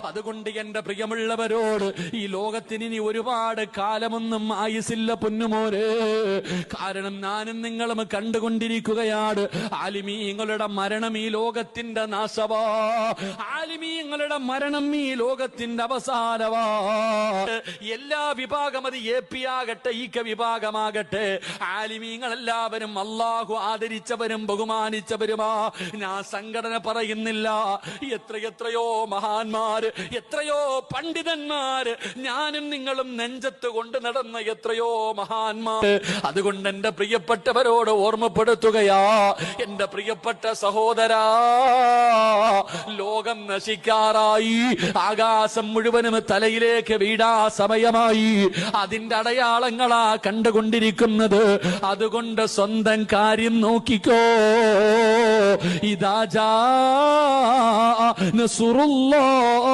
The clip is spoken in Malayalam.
അതുകൊണ്ട് എന്റെ പ്രിയമുള്ളവരോട്, ഈ ലോകത്തിന് ഇനി ഒരുപാട് കാലമൊന്നും ആയുസില്ല പൊന്നുമോരെ. കാരണം ഞാനും നിങ്ങളും കണ്ടുകൊണ്ടിരിക്കുകയാണ് ആലിമീങ്ങളുടെ മരണം ഈ ലോകത്തിന്റെ നാശവാ, ആലിമീങ്ങളുടെ മരണം ഈ ലോകത്തിന്റെ അവസാനവാ. എല്ലാ വിഭാഗം, അത് AP ആകട്ടെ ഈക്ക വിഭാഗമാകട്ടെ, ആലിമീങ്ങൾ എല്ലാവരും അള്ളാഹു ആദരിച്ചവരും ബഹുമാനിച്ചവരുമാ. ഞാൻ സംഘടന പറയുന്നില്ല. എത്രയോ മഹാന്മാര്, എത്രയോ പണ്ഡിതന്മാര്, ഞാനും നിങ്ങളും നെഞ്ചത്ത് കൊണ്ട് നടന്ന എത്രയോ മഹാന്മാർ. അതുകൊണ്ട് എന്റെ പ്രിയപ്പെട്ടവരോട് ഓർമ്മപ്പെടുത്തുകയാ, എന്റെ പ്രിയപ്പെട്ട സഹോദരാ, ലോകം നശിക്കാറായി, ആകാശം മുഴുവനും തലയിലേക്ക് വീടാ സമയമായി. അതിന്റെ അടയാളങ്ങളാ കണ്ടുകൊണ്ടിരിക്കുന്നത്. അതുകൊണ്ട് സ്വന്തം കാര്യം നോക്കിക്കോ. ഇദാ ജാ നസ്റുല്ലാഹ്